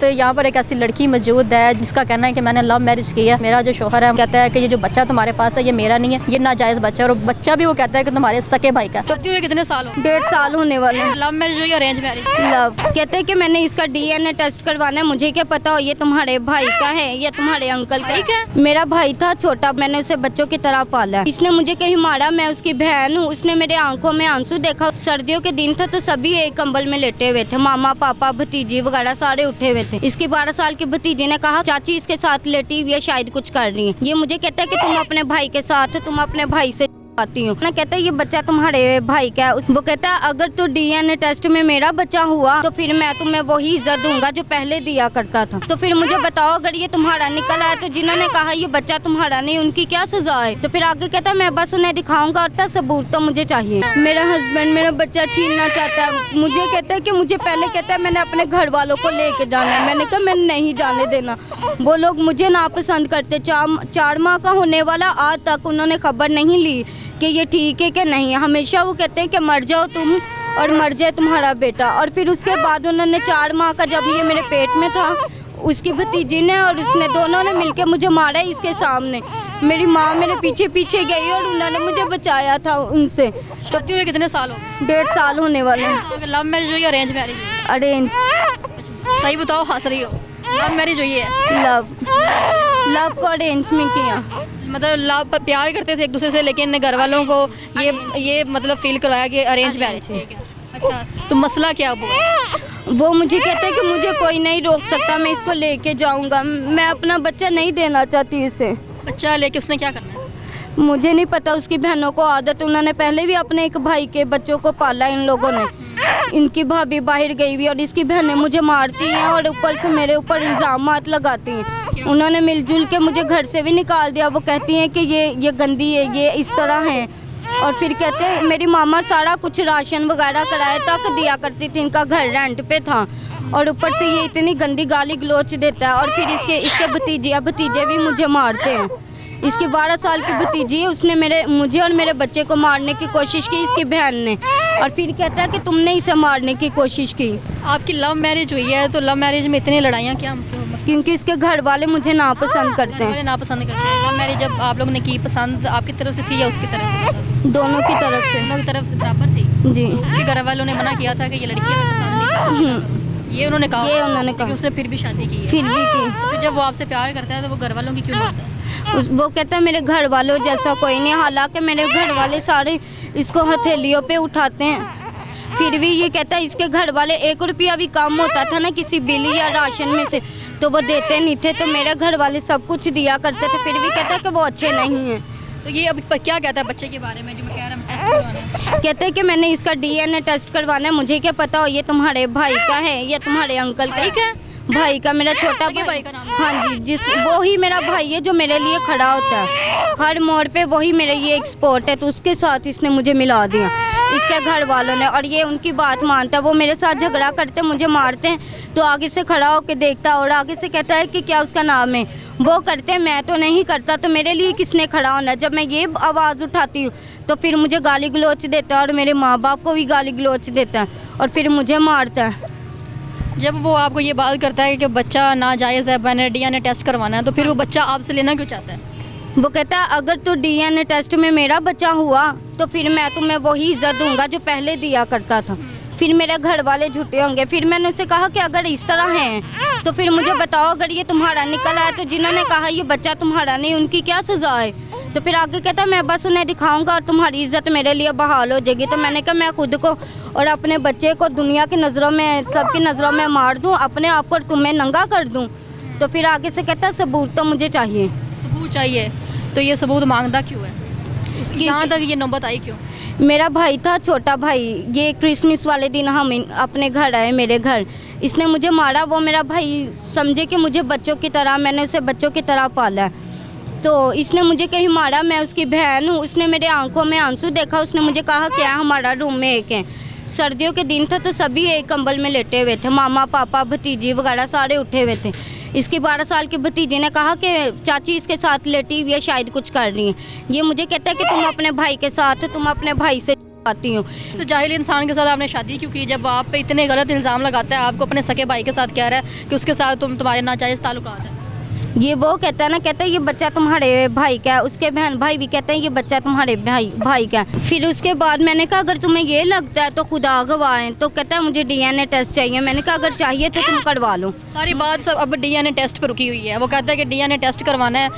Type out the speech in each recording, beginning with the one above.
वक्त यहाँ पर एक ऐसी लड़की मौजूद है जिसका कहना है कि मैंने लव मैरिज की है। मेरा जो शोहर है कहता है कि ये जो बच्चा तुम्हारे पास है ये मेरा नहीं है, ये नाजायज़ बच्चा है, और बच्चा भी वो कहता है कि तुम्हारे सके भाई का। शादी हुए कितने साल हो? 1.5 साल होने वाले हैं। लव मैरिज हुई अरेंज मैरिज? लव। कहते हैं कि मैंने इसका DNA टेस्ट करवाना है, मुझे क्या पता हो ये तुम्हारे भाई का है या तुम्हारे अंकल का है। मेरा भाई था छोटा, मैंने उसे बच्चों की तरह पाला। इसने मुझे कहीं मारा, मैं उसकी बहन हूँ। उसने मेरे आंखों में आंसू देखा। सर्दियों के दिन था तो सभी एक कंबल में लेटे हुए थे, मामा पापा भतीजी वगैरह सारे उठे हुए थे। इसकी 12 साल की भतीजी ने कहा चाची इसके साथ लेटी हुई है, शायद कुछ कर रही है। ये मुझे कहता है कि तुम अपने भाई के साथ, तुम अपने भाई से आती हूँ ना। कहता है ये बच्चा तुम्हारे भाई का है। वो कहता है अगर तो DNA टेस्ट में मेरा बच्चा हुआ तो फिर मैं तुम्हें वही इज्जत दूंगा जो पहले दिया करता था। तो फिर मुझे बताओ अगर ये तुम्हारा निकल आया तो जिन्होंने कहा ये बच्चा तुम्हारा नहीं उनकी क्या सजा है? तो फिर आगे कहता है मैं बस उन्हें दिखाऊंगा और सबूत तो मुझे चाहिए। मेरा हस्बैंड मेरा बच्चा छीनना चाहता है। मुझे कहता है कि मुझे पहले कहता है मैंने अपने घर वालों को लेके जाना है। मैंने कहा मैं नहीं जाने देना। वो लोग मुझे नापसंद करते। 4 माह का होने वाला आज तक उन्होंने खबर नहीं ली कि ये ठीक है कि नहीं। हमेशा वो कहते हैं कि मर जाओ तुम और मर जाए तुम्हारा बेटा। और फिर उसके बाद उन्होंने 4 माह का जब ये मेरे पेट में था, उसकी भतीजी ने और उसने दोनों ने मिलकर मुझे मारा इसके सामने। मेरी माँ मेरे पीछे पीछे गई और उन्होंने मुझे बचाया था उनसे। शादी हुए कितने साल हो? 1.5 साल होने वाले हैं। लव मैरिज हुई अरेंज मैरिज? अरेंज। सही बताओ, हंस रही हो। लव मैरिज हुई है? लव को अरेंज में किया। मतलब लव प्यार करते थे एक दूसरे से, लेकिन घर वालों को ये मतलब फील करवाया कि अरेंज मैरिज है। अच्छा, तो मसला क्या हुआ? वो मुझे कहते हैं कि मुझे कोई नहीं रोक सकता, मैं इसको लेके जाऊंगा। मैं अपना बच्चा नहीं देना चाहती इसे। बच्चा लेके उसने क्या करना है? मुझे नहीं पता। उसकी बहनों को आदत, उन्होंने पहले भी अपने एक भाई के बच्चों को पाला इन लोगों ने। इनकी भाभी बाहर गई हुई और इसकी बहनें मुझे मारती हैं और ऊपर से मेरे ऊपर इल्ज़ामात लगाती हैं। उन्होंने मिलजुल के मुझे घर से भी निकाल दिया। वो कहती हैं कि ये गंदी है, ये इस तरह है। और फिर कहते हैं मेरी मामा सारा कुछ राशन वगैरह किराए तक दिया करती थी, इनका घर रेंट पे था। और ऊपर से ये इतनी गंदी गाली गलोच देता है। और फिर इसके भतीजे भी मुझे मारते हैं। इसकी 12 साल की भतीजी है, उसने मुझे और मेरे बच्चे को मारने की कोशिश की इसकी बहन ने। और फिर कहता है कि तुमने इसे मारने की कोशिश की। आपकी लव मैरिज हुई है तो लव मैरिज में इतनी लड़ाइयाँ क्या? क्योंकि इसके घर वाले मुझे नापसंद करते हैं। नापसंद करते हैं। लव मैरिज जब आप लोगों ने की, पसंद आपकी तरफ से थी या उसकी तरफ से? दोनों की तरफ से। दोनों की तरफ से बराबर थी जी। उसके घर वालों ने मना किया था कि ये लड़की हमें पसंद नहीं करती, ये उन्होंने कहा। उसने फिर भी शादी की? फिर भी की। तो फिर जब वो आपसे प्यार करता है तो वो घर वालों की क्यों मानता है? वो कहता है मेरे घर वालों जैसा कोई नहीं। हालांकि मेरे घर वाले सारे इसको हथेलियों पे उठाते हैं। फिर भी ये कहता है इसके घर वाले 1 रुपया भी कम होता था ना किसी बिल या राशन में से तो वो देते नहीं थे। तो मेरे घर वाले सब कुछ दिया करते थे। फिर भी कहता है कि वो अच्छे नहीं हैं। तो ये अब क्या कहता है बच्चे के बारे में जो मैं कह रहा हूँ टेस्ट करवाना है? कहते हैं कि मैंने इसका DNA टेस्ट करवाना है, मुझे क्या पता हो ये तुम्हारे भाई का है या तुम्हारे अंकल का है। भाई का, मेरा छोटा भाई का नाम? हाँ जी, वो ही मेरा भाई है जो मेरे लिए खड़ा होता है हर मोड़ पे। वही मेरे ये एक स्पोर्ट है, तो उसके साथ इसने मुझे मिला दिया इसके घर वालों ने। और ये उनकी बात मानता है। वो मेरे साथ झगड़ा करते, मुझे मारते हैं तो आगे से खड़ा होकर देखता और आगे से कहता है कि क्या उसका नाम है। वो करते हैं, मैं तो नहीं करता। तो मेरे लिए किसने खड़ा होना है? जब मैं ये आवाज़ उठाती हूँ तो फिर मुझे गाली गलोच देता है और मेरे माँ बाप को भी गाली गलोच देता है और फिर मुझे मारता है। जब वो आपको ये बात करता है कि बच्चा नाजायज़ है, मैंने DNA टेस्ट करवाना है, तो फिर वो बच्चा आपसे लेना क्यों चाहता है? वो कहता है अगर तो DNA टेस्ट में मेरा बच्चा हुआ तो फिर मैं तुम्हें वही इज्जत दूंगा जो पहले दिया करता था। फिर मेरे घर वाले झूठे होंगे। फिर मैंने उससे कहा कि अगर इस तरह है तो फिर मुझे बताओ अगर ये तुम्हारा निकल आया तो जिन्होंने कहा ये बच्चा तुम्हारा नहीं उनकी क्या सजा है? तो फिर आगे कहता मैं बस उन्हें दिखाऊंगा और तुम्हारी इज्जत मेरे लिए बहाल हो जाएगी। तो मैंने कहा मैं खुद को और अपने बच्चे को दुनिया की नज़रों में, सबकी नज़रों में मार दूं, अपने आप को तुम्हें नंगा कर दूं। तो फिर आगे से कहता सबूत तो मुझे चाहिए। सबूत चाहिए? तो ये सबूत मांगता क्यों है? यहाँ तक ये नौबत आई क्यों? मेरा भाई था छोटा भाई, ये क्रिसमस वाले दिन हम अपने घर आए, मेरे घर इसने मुझे मारा। वो मेरा भाई समझे कि मुझे बच्चों की तरह, मैंने उसे बच्चों की तरह पाला। तो इसने मुझे कहीं मारा, मैं उसकी बहन हूँ। उसने मेरे आंखों में आंसू देखा। उसने मुझे कहा क्या हमारा रूम में एक है। सर्दियों के दिन था तो सभी एक कंबल में लेटे हुए थे, मामा पापा भतीजी वगैरह सारे उठे हुए थे। इसकी 12 साल की भतीजी ने कहा कि चाची इसके साथ लेटी हुई है, शायद कुछ कर रही है। ये मुझे कहता है कि तुम अपने भाई के साथ, तुम अपने भाई से आती हूँ। तो जाहिल इंसान के साथ आपने शादी क्यों की जब आप पे इतने गलत इल्ज़ाम लगाता है, आपको अपने सके भाई के साथ कह रहा है कि उसके साथ तुम्हारे नाजायज़ ताल्लुकात है? ये वो कहता है ना, कहता है ये बच्चा तुम्हारे भाई का है, उसके बहन भाई भी कहते हैं ये बच्चा तुम्हारे भाई का है। फिर उसके बाद मैंने कहा अगर तुम्हें ये लगता है तो खुदा गवाह है, तो कहता है मुझे डीएनए टेस्ट चाहिए। मैंने कहा अगर चाहिए तो तुम करवा लो। सारी बात सब अब डीएनए टेस्ट पर रुकी हुई है। वो कहता है कि डीएनए टेस्ट करवाना है,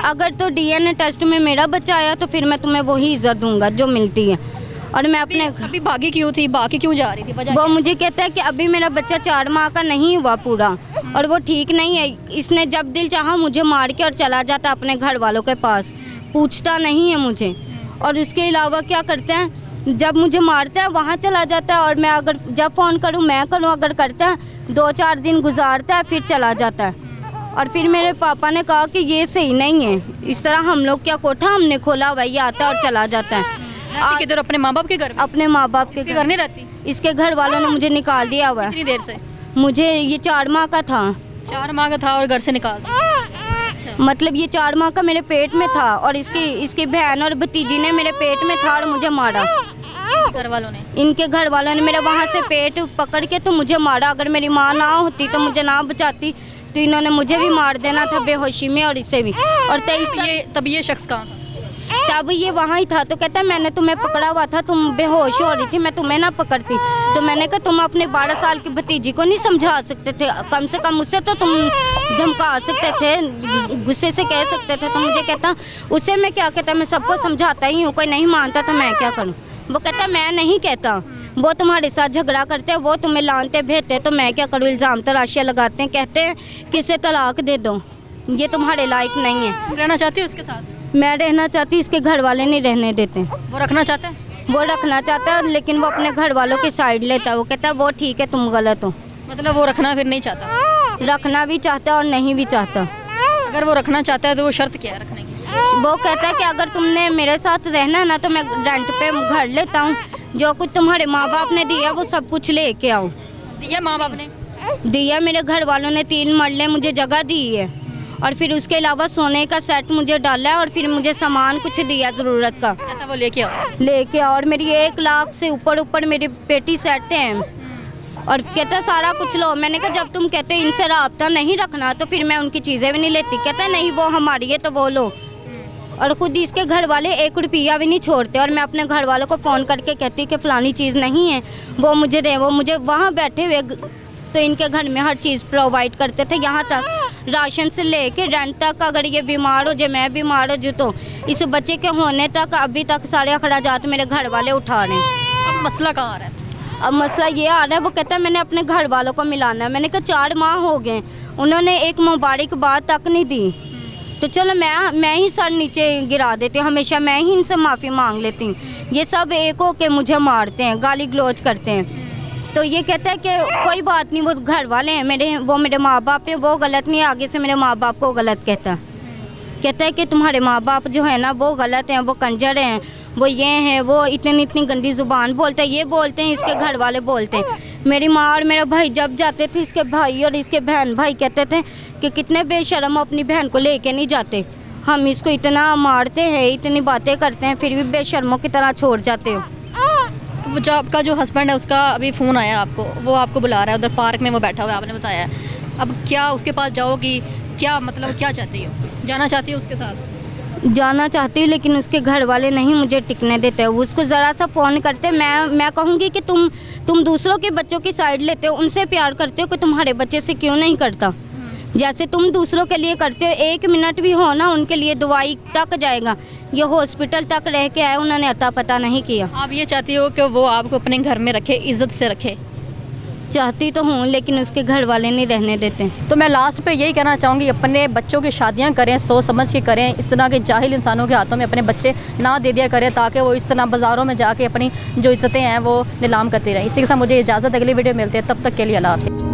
अगर तो डीएनए टेस्ट में मेरा बच्चा आया तो फिर मैं तुम्हें वही इज्जत दूंगा जो मिलती है। और मैं अपने अभी भागी क्यों थी, भागी क्यों जा रही थी, वजह वो मुझे कहता है कि अभी मेरा बच्चा 4 माह का नहीं हुआ पूरा और वो ठीक नहीं है। इसने जब दिल चाहा मुझे मार के और चला जाता अपने घर वालों के पास, पूछता नहीं है मुझे। और उसके अलावा क्या करते हैं, जब मुझे मारता है वहाँ चला जाता है और मैं अगर जब फ़ोन करूँ मैं करूँ, अगर करता है 2-4 दिन गुजारता है फिर चला जाता है। और फिर मेरे पापा ने कहा कि ये सही नहीं है, इस तरह हम लोग क्या कोठा हमने खोला हुआ, ये आता है और चला जाता है। किधर? अपने माँ बाप के घर? अपने माँ बाप के घर नहीं रहती? इसके घर वालों ने मुझे निकाल दिया हुआ है। कितनी देर से? मुझे ये 4 माह का था। 4 माह का था और घर से निकाल दिया? अच्छा। मतलब ये 4 माह का मेरे पेट में था और इसकी बहन और भतीजी ने मेरे पेट में था और मुझे मारा। घर वालों ने? इनके घर वालों ने मेरा वहाँ से पेट पकड़ के तो मुझे मारा। अगर मेरी माँ ना होती तो मुझे ना बचाती तो इन्होंने मुझे भी मार देना था बेहोशी में और इसे भी। और तब ये शख्स कहाँ था? तब ये वहाँ ही था। तो कहता है मैंने तुम्हें पकड़ा हुआ था, तुम बेहोश हो रही थी, मैं तुम्हें ना पकड़ती। तो मैंने कहा तुम अपने 12 साल की भतीजी को नहीं समझा सकते थे, कम से कम उससे तो तुम धमका सकते थे, गुस्से से कह सकते थे। तो मुझे कहता उससे मैं क्या कहता, मैं सबको समझाता ही हूँ, कोई नहीं मानता तो मैं क्या करूँ। वो कहता मैं नहीं कहता, वो तुम्हारे साथ झगड़ा करते हैं, वो तुम्हें लानते भेजते, तो मैं क्या करूँ। इल्ज़ाम तराशियाँ लगाते हैं, कहते हैं किसे तलाक दे दो, ये तुम्हारे लायक नहीं है। रहना चाहती है उसके साथ? मैं रहना चाहती, इसके घर वाले नहीं रहने देते। वो रखना चाहता है? वो रखना चाहता है लेकिन वो अपने घर वालों की साइड लेता है। वो कहता है वो ठीक है तुम गलत हो। मतलब वो रखना फिर नहीं चाहता? रखना भी चाहता है और नहीं भी चाहता। अगर वो रखना चाहता है तो वो शर्त क्या है रखने की? वो कहता है कि अगर तुमने मेरे साथ रहना है ना तो मैं रेंट पे घर लेता हूँ, जो कुछ तुम्हारे माँ बाप ने दिया वो सब कुछ लेके आओ। दिया माँ बाप ने? दिया, मेरे घर वालों ने 3 मरले मुझे जगह दी है और फिर उसके अलावा सोने का सेट मुझे डाला है और फिर मुझे सामान कुछ दिया ज़रूरत का। कहता वो लेके आओ। और मेरी 1 लाख से ऊपर मेरी पेटी सेट हैं और कहता सारा कुछ लो। मैंने कहा जब तुम कहते इनसे राब्ता नहीं रखना तो फिर मैं उनकी चीज़ें भी नहीं लेती। कहता नहीं वो हमारी है तो वो लो। और ख़ुद इसके घर वाले 1 रुपया भी नहीं छोड़ते और मैं अपने घर वालों को फ़ोन करके कहती कि फ़लानी चीज़ नहीं है वो मुझे दे। वो मुझे वहाँ बैठे हुए तो इनके घर में हर चीज़ प्रोवाइड करते थे, यहाँ तक राशन से लेके रेंट तक। अगर ये बीमार हो जाए, मैं बीमार हो जाऊँ तो इस बच्चे के होने तक अभी तक सारे अखराजात मेरे घर वाले उठा रहे हैं। अब मसला कहाँ आ रहा है? अब मसला ये आ रहा है, वो कहता है मैंने अपने घर वालों को मिलाना है। मैंने कहा 4 माह हो गए, उन्होंने एक मुबारकबाद तक नहीं दी। तो चलो मैं ही सर नीचे गिरा देती हूँ, हमेशा मैं ही इनसे माफ़ी मांग लेती हूँ। ये सब एक हो के मुझे मारते हैं, गाली गलौज करते हैं। तो ये कहता है कि कोई बात नहीं, वो घर वाले हैं मेरे, वो मेरे माँ बाप हैं, वो गलत नहीं है। आगे से मेरे माँ बाप को गलत कहता है कि तुम्हारे माँ बाप जो है ना वो गलत हैं, वो कंजर हैं, वो ये हैं, वो इतनी गंदी ज़ुबान बोलते हैं, ये बोलते हैं, इसके घर वाले बोलते हैं। मेरी माँ और मेरा भाई जब जाते थे, इसके भाई और इसके बहन भाई कहते थे कि कितने बेशर्म अपनी बहन को लेके नहीं जाते, हम इसको इतना मारते हैं, इतनी बातें करते हैं, फिर भी बेशर्मों की तरह छोड़ जाते हो। तो जो आपका जो हस्बैंड है उसका अभी फ़ोन आया आपको, वो आपको बुला रहा है, उधर पार्क में वो बैठा हुआ है, आपने बताया। अब क्या उसके पास जाओगी, क्या मतलब क्या चाहती हो, जाना चाहती हो उसके साथ? जाना चाहती हूँ लेकिन उसके घर वाले नहीं मुझे टिकने देते। उसको ज़रा सा फ़ोन करते, मैं कहूँगी कि तुम दूसरों के बच्चों की साइड लेते हो, उनसे प्यार करते हो कि तुम्हारे बच्चे से क्यों नहीं करता। जैसे तुम दूसरों के लिए करते हो, 1 मिनट भी हो ना उनके लिए दवाई तक जाएगा। ये हॉस्पिटल तक रह के आए, उन्होंने अता पता नहीं किया। आप ये चाहती हो कि वो आपको अपने घर में रखे, इज़्ज़त से रखे? चाहती तो हूँ लेकिन उसके घर वाले नहीं रहने देते। तो मैं लास्ट पे यही कहना चाहूँगी, अपने बच्चों की शादियाँ करें, सोच समझ के करें, इस तरह के जाहिल इंसानों के हाथों में अपने बच्चे ना दे दिया करें, ताकि वो इस तरह बाज़ारों में जाके अपनी जो इज़्ज़तें हैं वो नीलाम करती रहें। इसी के साथ मुझे इजाज़त, अगली वीडियो मिलती है, तब तक के लिए अल्लाह हाफ़िज़।